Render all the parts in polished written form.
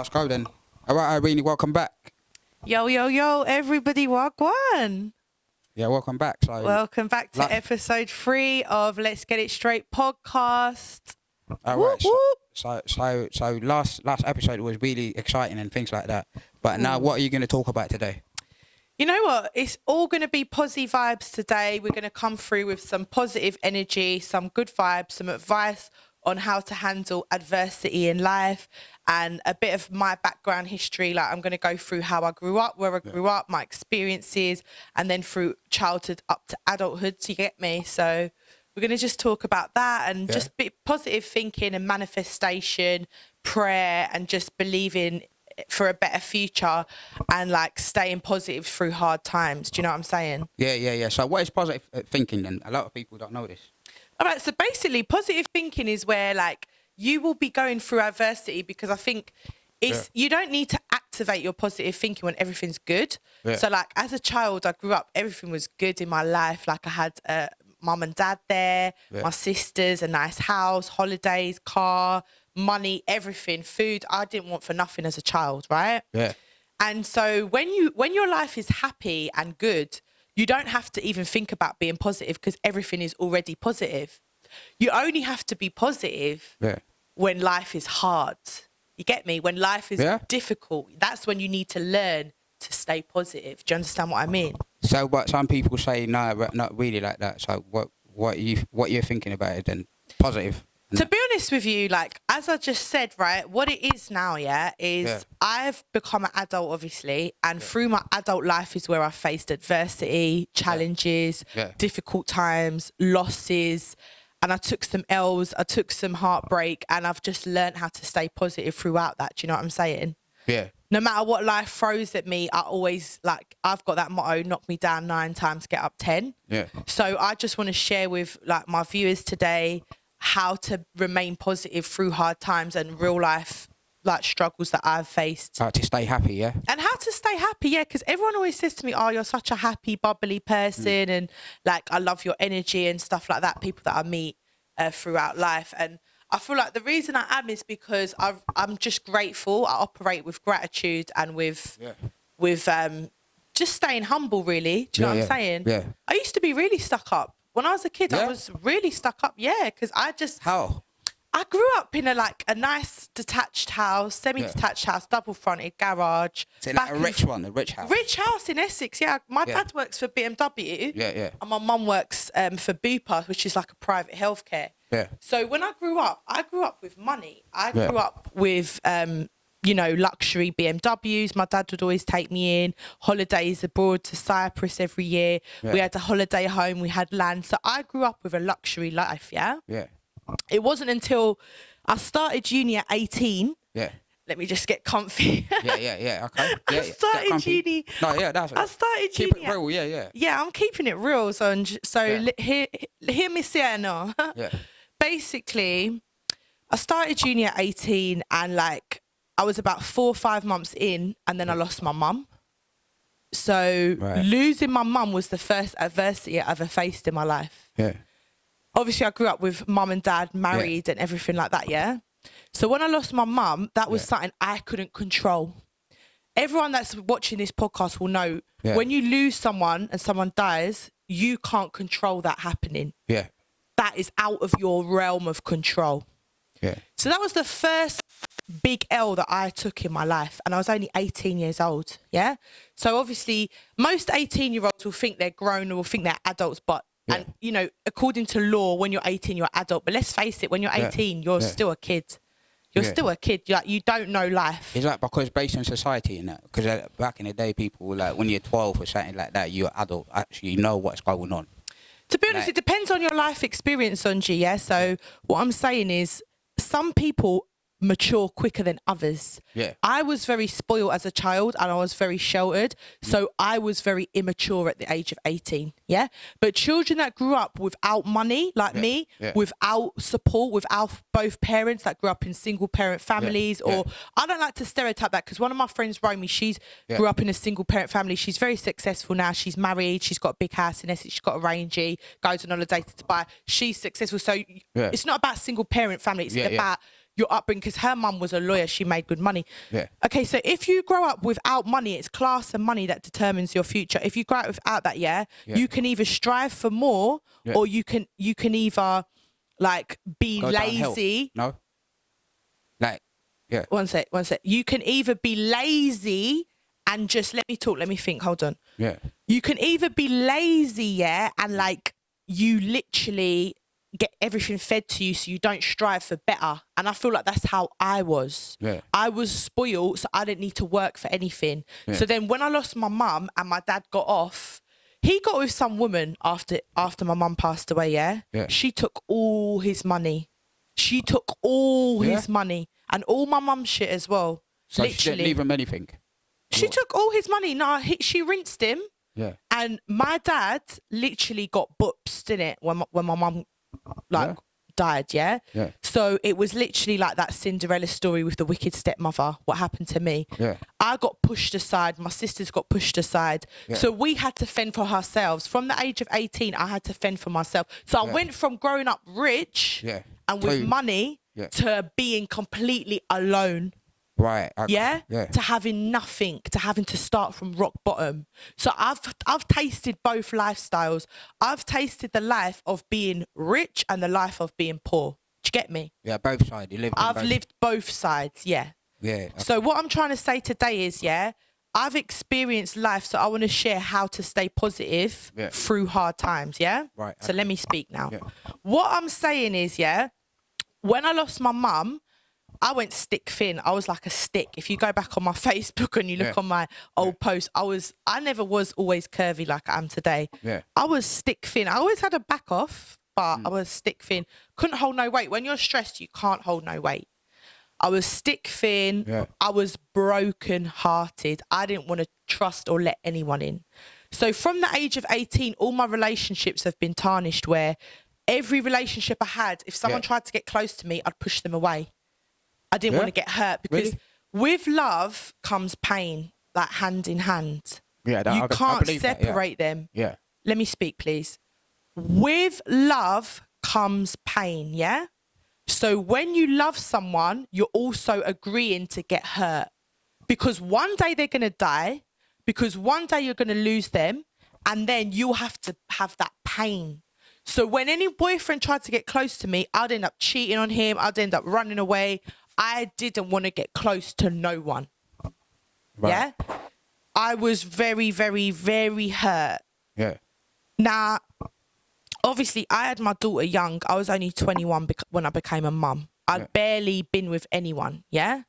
Let's go then. All right, Irinie, welcome back. Yo, yo, yo, everybody, wagwan. Yeah, welcome back. So, Welcome back to episode 3 of Let's Get It Straight podcast. all right. So last episode was really exciting and things like that. But now, what are you going to talk about today? You know what? It's all going to be positive vibes today. We're going to come through with some positive energy, some good vibes, some advice on how to handle adversity in life, and a bit of my background history. Like, I'm going to go through how I grew up, where I grew up, my experiences, and then through childhood up to adulthood. So you get me? So we're going to just talk about that and just be positive thinking and manifestation, prayer, and just believing for a better future and like staying positive through hard times. Do you know what I'm saying? Yeah. So what is positive thinking then? A lot of people don't know this. All right, so basically positive thinking is where like you will be going through adversity, because I think it's you don't need to activate your positive thinking when everything's good. So like as a child, I grew up, everything was good in my life. Like I had mum and dad there, my sisters, a nice house, holidays, car, money, everything, food. I didn't want for nothing as a child, right? Yeah. And so when your life is happy and good, you don't have to even think about being positive because everything is already positive. You only have to be positive when life is hard. You get me? When life is difficult, that's when you need to learn to stay positive. Do you understand what I mean? So, but some people say no, not really like that. So, what you're thinking about it then? Positive. To be honest with you, like, as I just said, right, what it is now, is I've become an adult, obviously, and through my adult life is where I've faced adversity, challenges, difficult times, losses, and I took some L's, I took some heartbreak, and I've just learned how to stay positive throughout that. Do you know what I'm saying? Yeah. No matter what life throws at me, I always, like, I've got that motto, knock me down 9 times, get up 10. Yeah. So I just want to share with, like, my viewers today how to remain positive through hard times and real life like struggles that I've faced. How to stay happy, yeah? And how to stay happy, because everyone always says to me, oh, you're such a happy, bubbly person, and like I love your energy and stuff like that, people that I meet throughout life. And I feel like the reason I am is because I'm just grateful. I operate with gratitude and with just staying humble, really. Do you know what I'm saying? Yeah. I used to be really stuck up. When I was a kid, I was really stuck up, because I just... How? I grew up in a nice detached house, semi-detached house, double-fronted garage. So like a rich house? Rich house in Essex, yeah. My dad works for BMW. Yeah. And my mum works for Bupa, which is like a private healthcare. Yeah. So when I grew up with money. I grew up with... luxury BMWs. My dad would always take me in holidays abroad to Cyprus every year. We had a holiday home. We had land. So I grew up with a luxury life. Yeah. It wasn't until I started uni at 18. Yeah. Let me just get comfy. Yeah. Okay. I started uni. No, yeah, that's it. I started Keep uni. It real, yeah. Yeah, I'm keeping it real. Hear me say no. Yeah. Basically, I started uni at 18, and like, I was about 4 or 5 months in, and then I lost my mum. So losing my mum was the first adversity I ever faced in my life. Yeah. Obviously, I grew up with mum and dad, married and everything like that, So when I lost my mum, that was something I couldn't control. Everyone that's watching this podcast will know when you lose someone and someone dies, you can't control that happening. Yeah. That is out of your realm of control. Yeah. So that was the first big L that I took in my life, and I was only 18 years old. So obviously most 18-year-olds will think they're grown or will think they're adults, but and according to law, when you're 18 you're adult, but let's face it, when you're 18 you're still a kid. You're still a kid. Like, you don't know life. Is that because based on society and that? Because back in the day, people were like, when you're 12 or something like that, you're adult, actually you know what's going on. To be honest, it depends on your life experience, Sonji, So what I'm saying is, some people mature quicker than others. I was very spoiled as a child, and I was very sheltered, so I was very immature at the age of 18. But children that grew up without money, like me, without support, without both parents, that grew up in single parent families, or I don't like to stereotype that, because one of my friends, Romy, she's grew up in a single parent family. She's very successful now. She's married, she's got a big house in Essex, she's got a Range, goes on holiday to Dubai. She's successful. So it's not about single parent family, it's about your upbringing, because her mum was a lawyer, she made good money. Yeah. Okay, so if you grow up without money, it's class and money that determines your future. If you grow up without that, you can either strive for more, or you can either like be Go downhill. lazy. No. Like, yeah. One sec. You can either be lazy and just let me think. Hold on. Yeah. You can either be lazy, and like you literally get everything fed to you, so you don't strive for better. And I feel like that's how I was. Yeah. I was spoiled, so I didn't need to work for anything. Yeah. So then when I lost my mum and my dad got off, he got with some woman after my mum passed away, yeah? She took all his money. She took all his money and all my mum's shit as well. So literally. she didn't leave him anything? She took all his money. No, she rinsed him. Yeah. And my dad literally got boops, didn't it, when my mum died, yeah? So it was literally like that Cinderella story with the wicked stepmother, what happened to me. Yeah. I got pushed aside, my sisters got pushed aside. Yeah. So we had to fend for ourselves. From the age of 18, I had to fend for myself. So I went from growing up rich and with money to being completely alone. Right. To having nothing, to having to start from rock bottom. So I've tasted both lifestyles. I've tasted the life of being rich and the life of being poor. Do you get me? Yeah, both sides. I've lived both sides, Yeah. Okay. So what I'm trying to say today is, I've experienced life, so I want to share how to stay positive through hard times, Right. So let me speak now. What I'm saying is, when I lost my mum, I went stick thin. I was like a stick. If you go back on my Facebook and you look on my old posts, I never was always curvy like I am today. Yeah. I was stick thin. I always had a back off, but I was stick thin. Couldn't hold no weight. When you're stressed, you can't hold no weight. I was stick thin. Yeah. I was broken hearted. I didn't want to trust or let anyone in. So from the age of 18, all my relationships have been tarnished, where every relationship I had, if someone tried to get close to me, I'd push them away. I didn't want to get hurt, because with love comes pain, like hand in hand. Yeah, you can't separate them. Yeah. Let me speak, please. With love comes pain, yeah? So when you love someone, you're also agreeing to get hurt, because one day they're going to die, because one day you're going to lose them, and then you'll have to have that pain. So when any boyfriend tried to get close to me, I'd end up cheating on him. I'd end up running away. I didn't want to get close to no one. Right. Yeah? I was very, very, very hurt. Yeah. Now, obviously, I had my daughter young. I was only 21 when I became a mum. I'd barely been with anyone, yeah?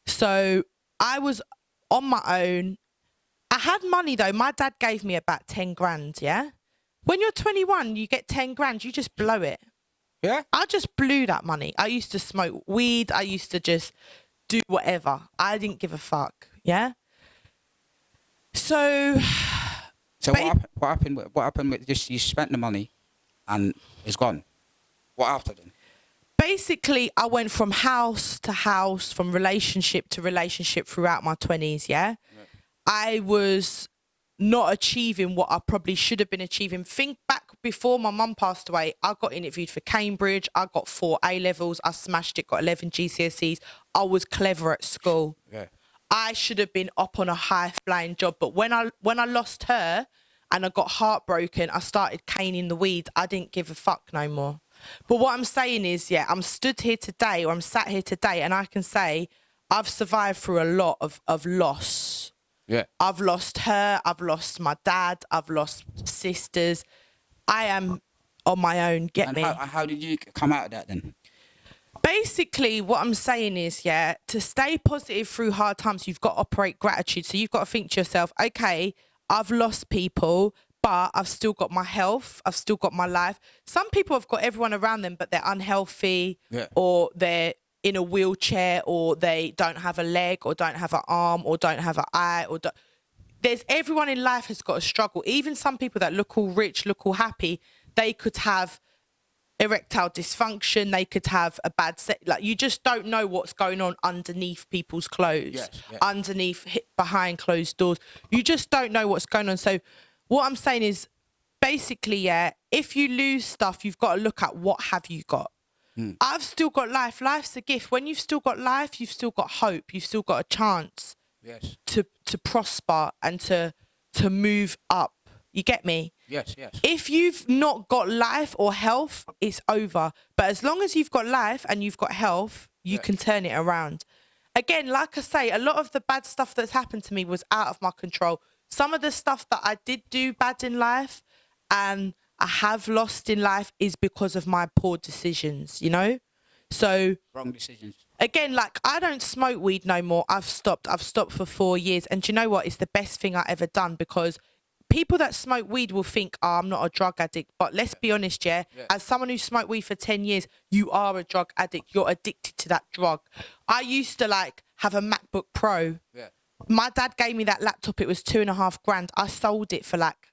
So I was on my own. I had money, though. My dad gave me about 10 grand, yeah? When you're 21, you get 10 grand, you just blow it. Yeah? I just blew that money. I used to smoke weed. I used to just do whatever. I didn't give a fuck, yeah? So what happened with just, you spent the money and it's gone? What after then? Basically, I went from house to house, from relationship to relationship throughout my 20s, yeah? I was not achieving what I probably should have been achieving. Think back before my mum passed away, I got interviewed for Cambridge. I got 4 A-levels. I smashed it, got 11 GCSEs. I was clever at school. Yeah. I should have been up on a high-flying job. But when I lost her and I got heartbroken, I started caning the weed. I didn't give a fuck no more. But what I'm saying is, I'm stood here today, or I'm sat here today, and I can say I've survived through a lot of loss. Yeah. I've lost her. I've lost my dad. I've lost sisters. I am on my own. Get me? How did you come out of that then? Basically, what I'm saying is, to stay positive through hard times, you've got to operate gratitude. So you've got to think to yourself, okay, I've lost people, but I've still got my health. I've still got my life. Some people have got everyone around them, but they're unhealthy, or they're in a wheelchair, or they don't have a leg, or don't have an arm, or don't have an eye, or there's everyone in life has got a struggle. Even some people that look all rich, look all happy, they could have erectile dysfunction. They could have a bad set. Like, you just don't know what's going on underneath people's clothes, underneath, behind closed doors. You just don't know what's going on. So what I'm saying is, basically, if you lose stuff, you've got to look at what have you got. I've still got life. Life's a gift. When you've still got life, you've still got hope. You've still got a chance to prosper and to move up. You get me? Yes, yes. If you've not got life or health, it's over. But as long as you've got life and you've got health, you can turn it around. Again, like I say, a lot of the bad stuff that's happened to me was out of my control. Some of the stuff that I did do bad in life and I have lost in life is because of my poor decisions, you know? So wrong decisions. Again, like, I don't smoke weed no more. I've stopped for 4 years. And do you know what? It's the best thing I ever done, because people that smoke weed will think, oh, I'm not a drug addict. But let's be honest, as someone who smoked weed for 10 years, you are a drug addict. You're addicted to that drug. I used to like have a MacBook Pro. Yeah. My dad gave me that laptop. It was £2,500. I sold it for like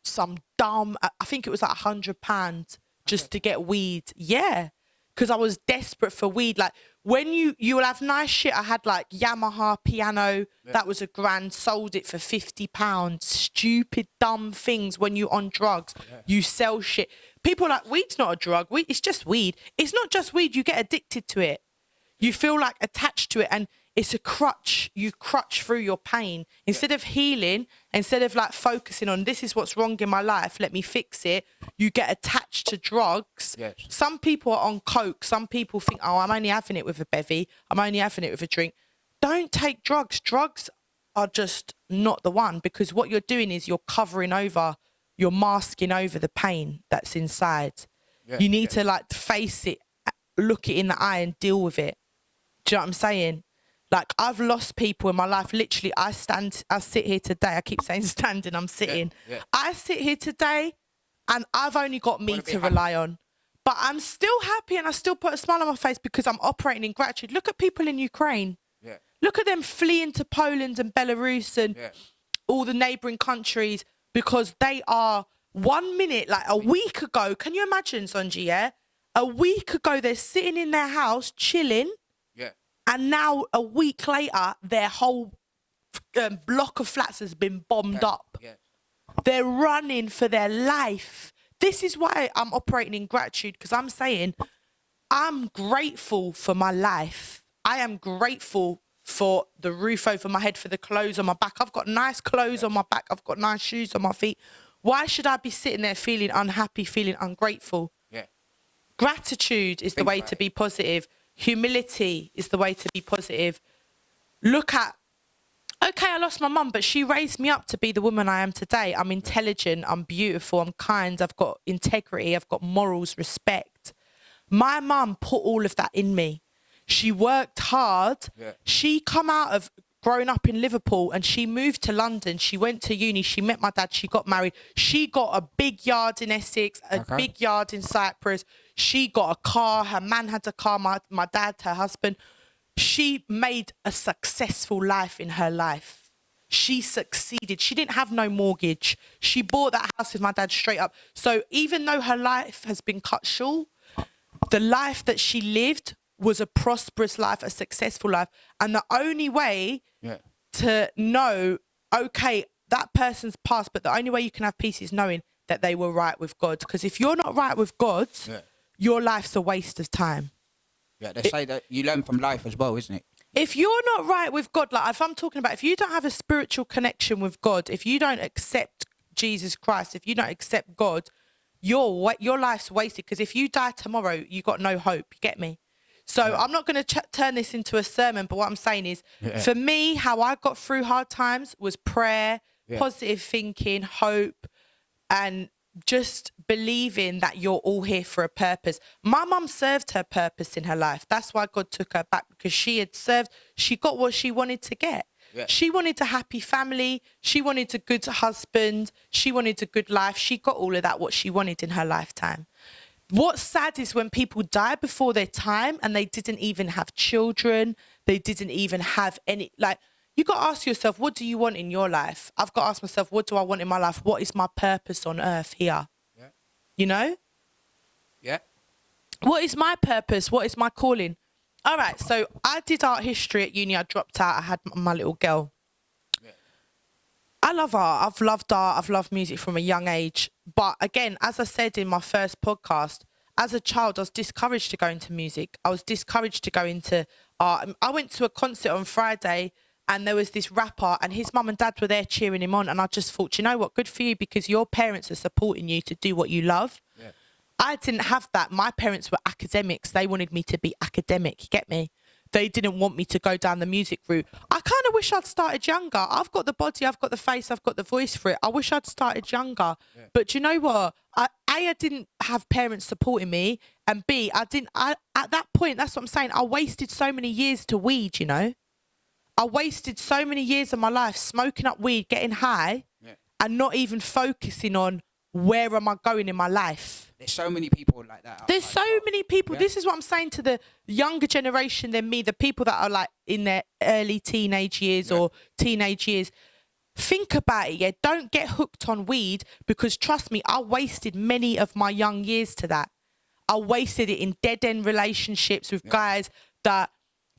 some dumb, I think it was like £100 just to get weed. Yeah. Because I was desperate for weed. Like, when you will have nice shit. I had like Yamaha piano. That was £1,000. Sold it for £50. Stupid, dumb things. When you're on drugs, you sell shit. People are like, weed's not a drug. Weed, it's just weed. It's not just weed. You get addicted to it. You feel like attached to it, and it's a crutch. You crutch through your pain. Instead of healing, instead of like focusing on, this is what's wrong in my life, let me fix it, you get attached to drugs. Yes. Some people are on coke. Some people think, oh, I'm only having it with a bevy. I'm only having it with a drink. Don't take drugs. Drugs are just not the one, because what you're doing is you're covering over, you're masking over the pain that's inside. Yeah, you need to like face it, look it in the eye and deal with it. Do you know what I'm saying? Like, I've lost people in my life. Literally, I sit here today. I keep saying standing, I'm sitting. Yeah. I sit here today and I've only got me to rely on. But I'm still happy and I still put a smile on my face because I'm operating in gratitude. Look at people in Ukraine. Yeah. Look at them fleeing to Poland and Belarus and all the neighbouring countries, because they are 1 minute, like a week ago. Can you imagine, Sonji, yeah? A week ago, they're sitting in their house, chilling. Yeah. And now, a week later, their whole block of flats has been bombed up. Yeah. They're running for their life. This is why I'm operating in gratitude, because I'm saying I'm grateful for my life. I am grateful for the roof over my head, for the clothes on my back. I've got nice clothes on my back. I've got nice shoes on my feet. Why should I be sitting there feeling unhappy, feeling ungrateful? Yeah. Gratitude is the way to be positive. Humility is the way to be positive. Look at, okay, I lost my mum, but she raised me up to be the woman I am today. I'm intelligent, I'm beautiful, I'm kind, I've got integrity, I've got morals, respect. My mum put all of that in me. She worked hard. Yeah. She come out of growing up in Liverpool and she moved to London. She went to uni. She met my dad. She got married. She got a big yard in Essex, a big yard in Cyprus. She got a car. Her man had a car. My dad, her husband. She made a successful life in her life. She succeeded. She didn't have no mortgage. She bought that house with my dad straight up. So even though her life has been cut short, the life that she lived was a prosperous life, a successful life. And the only way to know, okay, that person's passed, but the only way you can have peace is knowing that they were right with God. Because if you're not right with God, your life's a waste of time. Yeah, they say that you learn from life as well, isn't it? If you're not right with God, like if I'm talking about, if you don't have a spiritual connection with God, if you don't accept Jesus Christ, if you don't accept God, your life's wasted. Because if you die tomorrow, you got no hope. You get me? So I'm not going to turn this into a sermon, but what I'm saying is, for me, how I got through hard times was prayer, positive thinking, hope, and just believing that you're all here for a purpose. My mum served her purpose in her life. That's why God took her back, because she had served. She got what she wanted to get. Yeah. She wanted a happy family. She wanted a good husband. She wanted a good life. She got all of that, what she wanted in her lifetime. What's sad is when people die before their time and they didn't even have children. They didn't even have any, like, you got to ask yourself, what do you want in your life? I've got to ask myself, what do I want in my life? What is my purpose on earth here? Yeah. You know? Yeah. What is my purpose? What is my calling? All right. So I did art history at uni. I dropped out. I had my little girl. Yeah. I love art. I've loved art. I've loved music from a young age. But again, as I said in my first podcast, as a child, I was discouraged to go into music. I was discouraged to go into art. I went to a concert on Friday and there was this rapper and his mum and dad were there cheering him on. And I just thought, you know what? Good for you, because your parents are supporting you to do what you love. Yeah. I didn't have that. My parents were academics. They wanted me to be academic. You get me? They didn't want me to go down the music route. I kind of wish I'd started younger. I've got the body, I've got the face, I've got the voice for it. I wish I'd started younger. Yeah. But do you know what? I didn't have parents supporting me, and B, at that point, that's what I'm saying. I wasted so many years to weed, you know? I wasted so many years of my life smoking up weed, getting high, and not even focusing on where am I going in my life. There's so many people like that. There's so many people. Yeah. This is what I'm saying to the younger generation than me, the people that are like in their early teenage years or teenage years. Think about it, yeah. Don't get hooked on weed, because trust me, I wasted many of my young years to that. I wasted it in dead-end relationships with guys that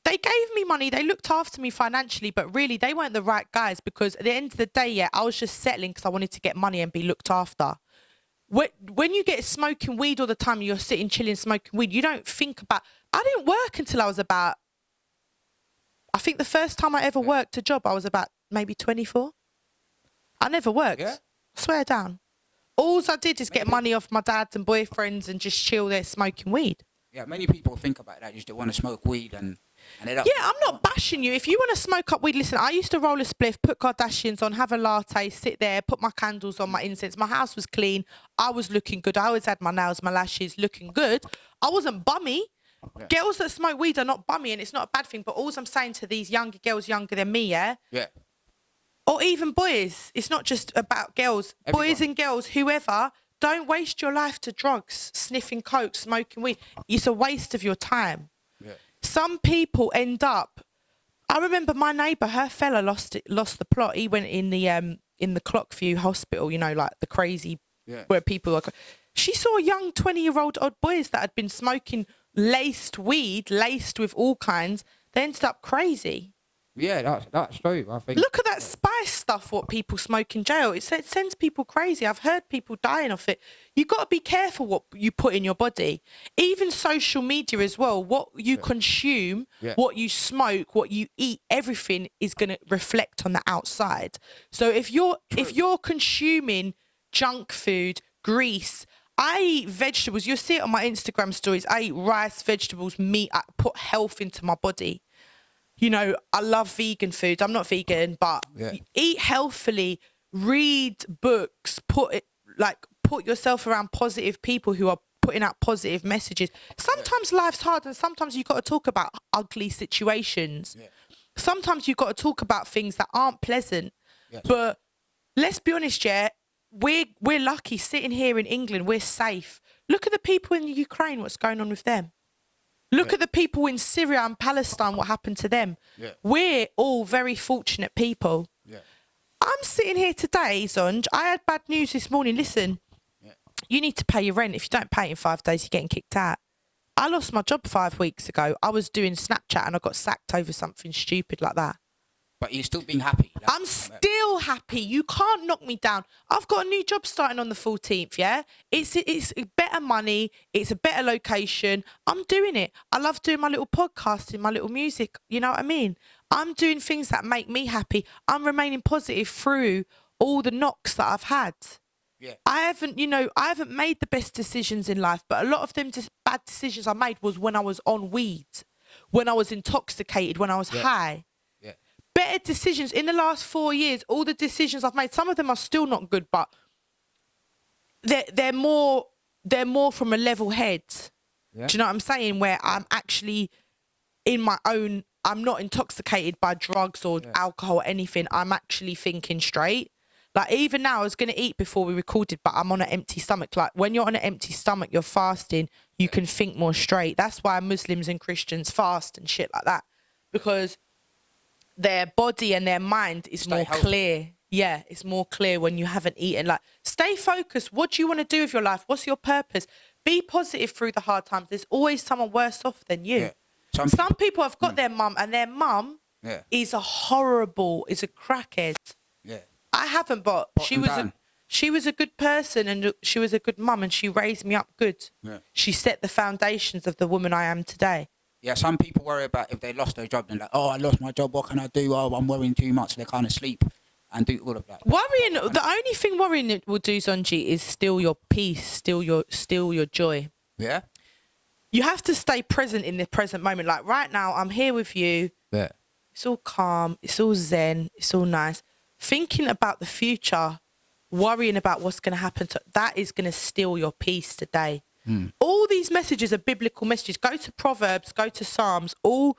they gave me money, they looked after me financially, but really they weren't the right guys, because at the end of the day, yeah, I was just settling because I wanted to get money and be looked after. When you get smoking weed all the time, you're sitting chilling smoking weed, you don't think about... I didn't work until I was about... I think the first time I ever worked a job, I was about maybe 24. I never worked. Yeah. I swear down. All I did is get money off my dads and boyfriends and just chill there smoking weed. Yeah, many people think about that. Just they want to smoke weed and they don't. Yeah, I'm not bashing you. If you want to smoke up weed, listen, I used to roll a spliff, put Kardashians on, have a latte, sit there, put my candles on, my incense. My house was clean. I was looking good. I always had my nails, my lashes looking good. I wasn't bummy. Yeah. Girls that smoke weed are not bummy, and it's not a bad thing. But all I'm saying to these younger girls, younger than me, yeah? Or even boys, it's not just about girls. Everyone. Boys and girls, whoever, don't waste your life to drugs, sniffing coke, smoking weed. It's a waste of your time. Yeah. Some people end up... I remember my neighbour, her fella lost the plot. He went in the Clockview hospital, you know, like the crazy, where people are... She saw young 20-year-old odd boys that had been smoking laced weed, laced with all kinds. They ended up crazy. Yeah, that's true. I think. Look at that spice stuff, what people smoke in jail. It sends people crazy. I've heard people dying off it. You've got to be careful what you put in your body. Even social media as well. What you consume, what you smoke, what you eat, everything is going to reflect on the outside. So if you're consuming junk food, grease... I eat vegetables. You'll see it on my Instagram stories. I eat rice, vegetables, meat. I put health into my body. You know, I love vegan food. I'm not vegan, but eat healthily, read books, put yourself around positive people who are putting out positive messages. Sometimes life's hard, and sometimes you've got to talk about ugly situations. Yeah. Sometimes you've got to talk about things that aren't pleasant. Yes. But let's be honest, we're lucky sitting here in England. We're safe. Look at the people in Ukraine, what's going on with them. Look at the people in Syria and Palestine, what happened to them. Yeah. We're all very fortunate people. Yeah. I'm sitting here today, Zonj. I had bad news this morning. Listen, you need to pay your rent. If you don't pay it in 5 days, you're getting kicked out. I lost my job 5 weeks ago. I was doing Snapchat and I got sacked over something stupid like that. But you're still being happy. I'm still happy. You can't knock me down. I've got a new job starting on the 14th, yeah? It's better money. It's a better location. I'm doing it. I love doing my little podcasting, my little music. You know what I mean? I'm doing things that make me happy. I'm remaining positive through all the knocks that I've had. Yeah. I haven't made the best decisions in life, but a lot of them bad decisions I made was when I was on weed, when I was intoxicated, when I was high. Better decisions in the last 4 years. All the decisions I've made, some of them are still not good, but they're more from a level head. Yeah. Do you know what I'm saying? Where I'm actually in my own. I'm not intoxicated by drugs or alcohol or anything. I'm actually thinking straight. Like even now, I was gonna eat before we recorded, but I'm on an empty stomach. Like when you're on an empty stomach, you're fasting. You can think more straight. That's why Muslims and Christians fast and shit like that, because their body and their mind is more clear. Yeah, it's more clear when you haven't eaten. Like, stay focused. What do you want to do with your life? What's your purpose? Be positive through the hard times. There's always someone worse off than you. Yeah. Some people have got their mum, and their mum is a crackhead. Yeah. I haven't, but she was she was a good person and she was a good mum and she raised me up good. Yeah. She set the foundations of the woman I am today. Yeah, some people worry about if they lost their job, they're like, oh, I lost my job, what can I do? Oh, I'm worrying too much. They kind of sleep and do all of that. Worrying, the only thing worrying will do, Zonji, is steal your peace, steal your joy. Yeah? You have to stay present in the present moment. Like right now, I'm here with you. Yeah. It's all calm. It's all zen. It's all nice. Thinking about the future, worrying about what's going to happen, that is going to steal your peace today. All these messages are biblical messages. Go to Proverbs, go to Psalms. All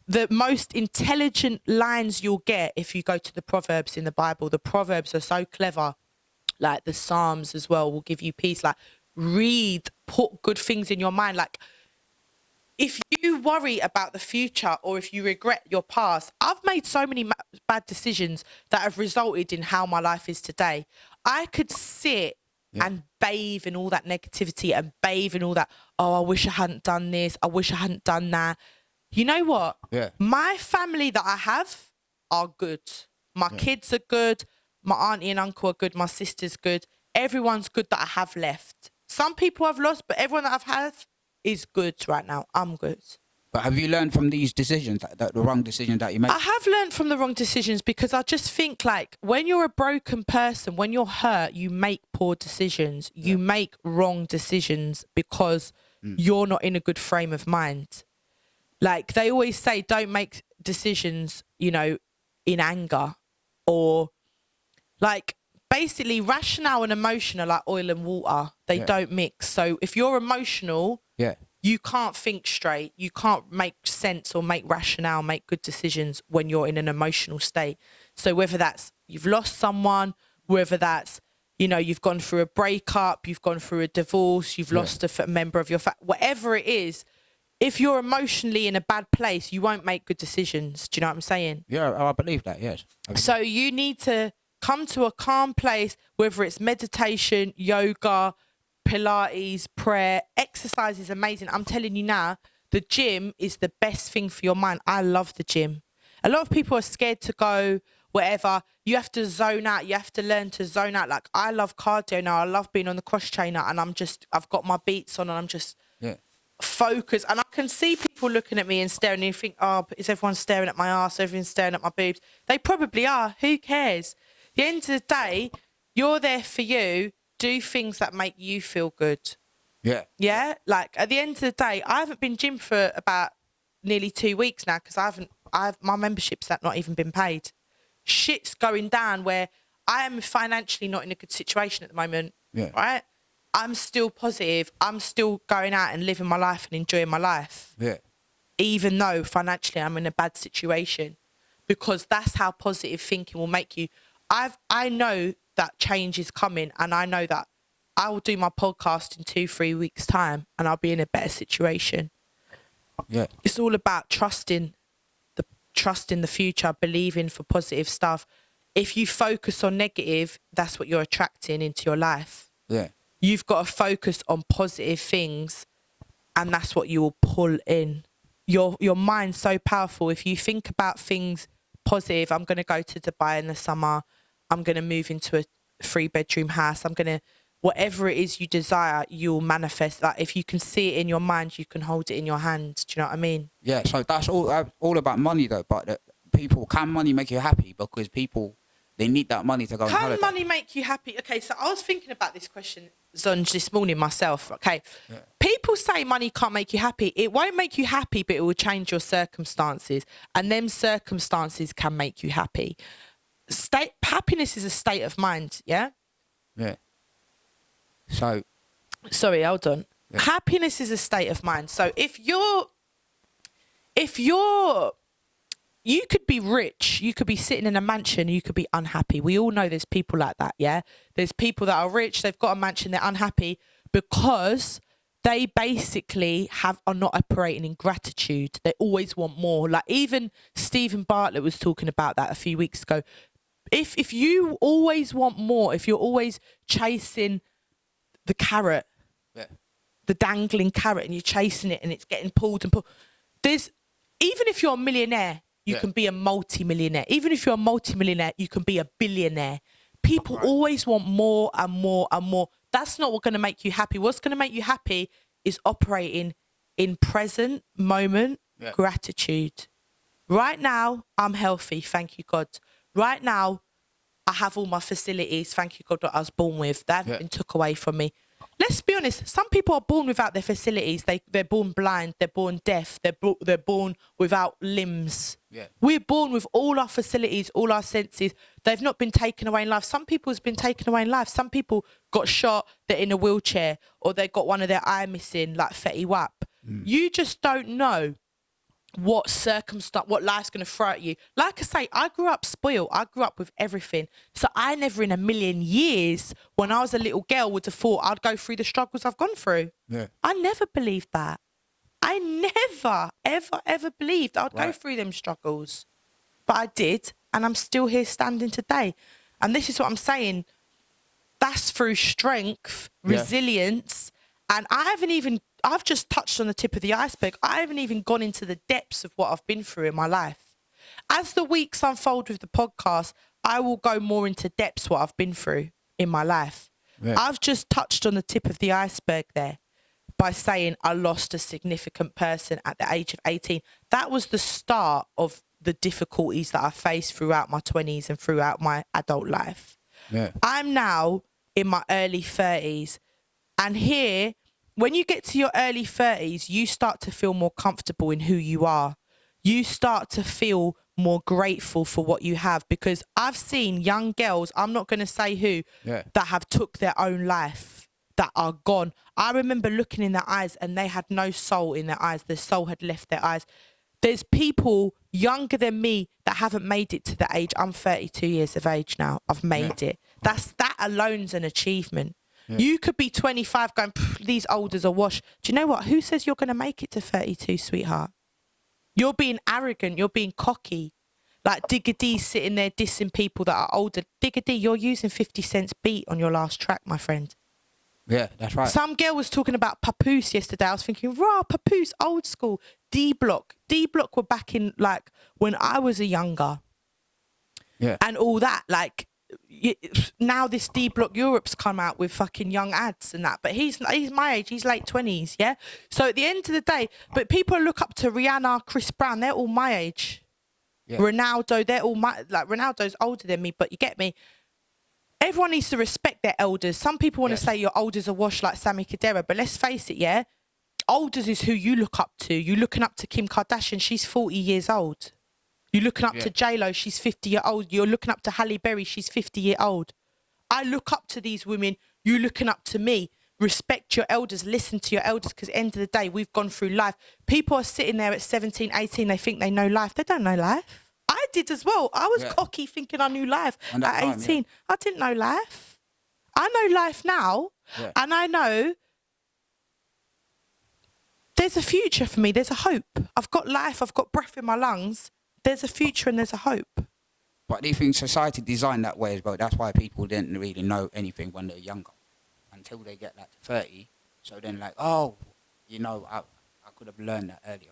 the most intelligent lines you'll get if you go to the Proverbs in the Bible. The Proverbs are so clever. Like the Psalms as well will give you peace. Like read, put good things in your mind. Like if you worry about the future or if you regret your past, I've made so many bad decisions that have resulted in how my life is today. I could sit and bathe in all that negativity and bathe in all that, oh, I wish I hadn't done this. I wish I hadn't done that. You know what? Yeah. My family that I have are good. My kids are good. My auntie and uncle are good. My sister's good. Everyone's good that I have left. Some people I've lost, but everyone that I've had is good right now. I'm good. But have you learned from these decisions, the wrong decision that you made? I have learned from the wrong decisions because I just think like when you're a broken person, when you're hurt, you make poor decisions. You make wrong decisions because you're not in a good frame of mind. Like they always say, don't make decisions, you know, in anger or like basically rationale and emotion are like oil and water. They don't mix. So if you're emotional, you can't think straight. You can't make sense or make rationale, make good decisions when you're in an emotional state. So whether that's you've lost someone, whether that's, you know, you've gone through a breakup, you've gone through a divorce, you've lost a member of your family, whatever it is, if you're emotionally in a bad place, you won't make good decisions. Do you know what I'm saying? Yeah, I believe that, yes. So you need to come to a calm place, whether it's meditation, yoga, Pilates, prayer. Exercise is amazing. I'm telling you now, the gym is the best thing for your mind. I love the gym. A lot of people are scared to go, whatever. You have to zone out. You have to learn to zone out. Like I love cardio now. I love being on the cross trainer and I've got my beats on and I'm just focused. And I can see people looking at me and staring and you think, oh, is everyone staring at my ass? Everyone's staring at my boobs. They probably are. Who cares? At the end of the day, you're there for you. Do things that make you feel good. Yeah. Yeah. Like at the end of the day, I haven't been gym for about nearly 2 weeks now because my membership's not even been paid. Shit's going down where I am financially not in a good situation at the moment. Yeah. Right. I'm still positive. I'm still going out and living my life and enjoying my life. Yeah. Even though financially I'm in a bad situation, because that's how positive thinking will make you. I know that change is coming and I know that I will do my podcast in 2-3 weeks time and I'll be in a better situation. Yeah. It's all about trusting the future, believing for positive stuff. If you focus on negative, that's what you're attracting into your life. Yeah. You've got to focus on positive things and that's what you will pull in. Your mind's so powerful. If you think about things positive, I'm going to go to Dubai in the summer. I'm going to move into a 3-bedroom house. Whatever it is you desire, you'll manifest that. If you can see it in your mind, you can hold it in your hand. Do you know what I mean? Yeah, so that's all about money though, but can money make you happy? Because people, they need that money to go on holiday. Can money make you happy? Okay, so I was thinking about this question, Zonj, this morning myself. Okay, people say money can't make you happy. It won't make you happy, but it will change your circumstances. And them circumstances can make you happy. Happiness is a state of mind, yeah? Yeah. So. Sorry, hold on. Yeah. Happiness is a state of mind. So if you could be rich, you could be sitting in a mansion, you could be unhappy. We all know there's people like that, yeah? There's people that are rich, they've got a mansion, they're unhappy because they basically are not operating in gratitude. They always want more. Like even Stephen Bartlett was talking about that a few weeks ago. If you always want more, if you're always chasing the carrot, the dangling carrot, and you're chasing it and it's getting pulled and pulled, even if you're a millionaire, you can be a multi-millionaire. Even if you're a multi-millionaire, you can be a billionaire. people always want more and more and more. That's not what's going to make you happy. What's going to make you happy is operating in present moment gratitude. Right now, I'm healthy. Thank you, God. Right now, I have all my facilities. Thank you, God, that I was born with. That haven't been took away from me. Let's be honest. Some people are born without their facilities. They're born blind. They're born deaf. They're born without limbs. Yeah. We're born with all our facilities, all our senses. They've not been taken away in life. Some people's been taken away in life. Some people got shot. They're in a wheelchair, or they got one of their eye missing, like Fetty Wap. You just don't know what circumstance, what life's going to throw at you. Like I say, I grew up spoiled. I grew up with everything. So I never in a million years, when I was a little girl, would have thought I'd go through the struggles I've gone through. Yeah. I never believed that. I never, ever, ever believed I'd go through them struggles. But I did, and I'm still here standing today. And this is what I'm saying. That's through strength, resilience, and I've just touched on the tip of the iceberg. I haven't even gone into the depths of what I've been through in my life. As the weeks unfold with the podcast, I will go more into depths what I've been through in my life. Yeah. I've just touched on the tip of the iceberg there by saying I lost a significant person at the age of 18. That was the start of the difficulties that I faced throughout my 20s and throughout my adult life. Yeah. I'm now in my early 30s. And here, when you get to your early 30s, you start to feel more comfortable in who you are. You start to feel more grateful for what you have, because I've seen young girls, I'm not going to say who, that have took their own life, that are gone. I remember looking in their eyes and they had no soul in their eyes. The soul had left their eyes. There's people younger than me that haven't made it to the age. I'm 32 years of age now. I've made it. That alone's an achievement. Yeah. You could be 25 going, these olders are washed. Do you know what? Who says you're going to make it to 32, sweetheart? You're being arrogant. You're being cocky. Like Digga D's sitting there dissing people that are older. Digga D, you're using 50 Cent's beat on your last track, my friend. Yeah, that's right. Some girl was talking about Papoose yesterday. I was thinking, raw, Papoose, old school. D-Block. D-Block were back in, like, when I was a younger. Yeah. And all that, like, now this D-Block Europe's come out with fucking young ads and that, but he's my age, he's late 20s, yeah? So at the end of the day, but people look up to Rihanna, Chris Brown, they're all my age. Yeah. Ronaldo, they're all my, like, Ronaldo's older than me, but you get me. Everyone needs to respect their elders. Some people want to say your elders are washed like Sammy Kadera, but let's face it, yeah? Elders is who you look up to. You're looking up to Kim Kardashian, she's 40 years old. You're looking up to J-Lo, she's 50 years old. You're looking up to Halle Berry, she's 50 years old. I look up to these women, you're looking up to me. Respect your elders, listen to your elders, because at the end of the day, we've gone through life. People are sitting there at 17, 18, they think they know life. They don't know life. I did as well. I was cocky thinking I knew life at 18. I didn't know life. I know life now, and I know there's a future for me. There's a hope. I've got life. I've got breath in my lungs. There's a future and there's a hope. But do you think society designed that way as well? That's why people didn't really know anything when they're younger until they get like to 30. So then like, oh, you know, I could have learned that earlier.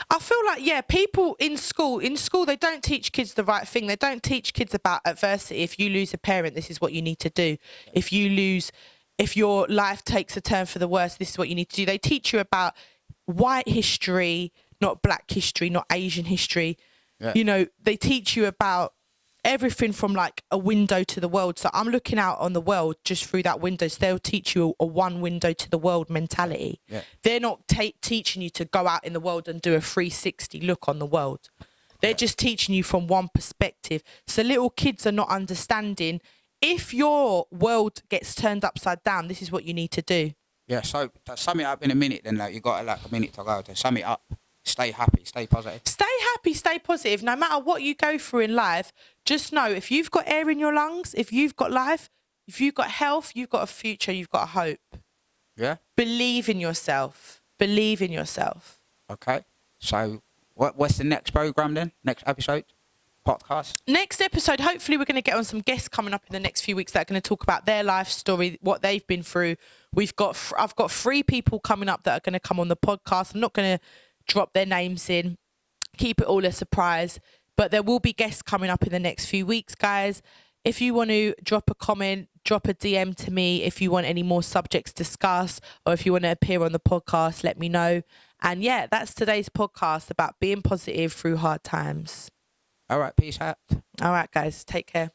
I feel like, people in school, they don't teach kids the right thing. They don't teach kids about adversity. If you lose a parent, this is what you need to do. Yeah. If your life takes a turn for the worse, this is what you need to do. They teach you about white history, not black history, not Asian history. Yeah. You know, they teach you about everything from like a window to the world. So I'm looking out on the world just through that window. So they'll teach you a one window to the world mentality. Yeah. They're not teaching you to go out in the world and do a 360 look on the world. They're just teaching you from one perspective. So little kids are not understanding, if your world gets turned upside down, this is what you need to do. Yeah, so to sum it up in a minute then, like you got like a minute to go. To sum it up, stay happy, stay positive. Stay happy, stay positive. No matter what you go through in life, just know if you've got air in your lungs, if you've got life, if you've got health, you've got a future, you've got a hope. Yeah? Believe in yourself. Believe in yourself. Okay. So what's the next programme then? Next episode? Podcast? Next episode, hopefully we're going to get on some guests coming up in the next few weeks that are going to talk about their life story, what they've been through. I've got 3 people coming up that are going to come on the podcast. I'm not going to drop their names in, keep it all a surprise, but there will be guests coming up in the next few weeks, guys. If you want to drop a comment, drop a DM to me. If you want any more subjects discussed, or if you want to appear on the podcast, let me know. And yeah, that's today's podcast about being positive through hard times. All right, peace out. All right, guys, take care.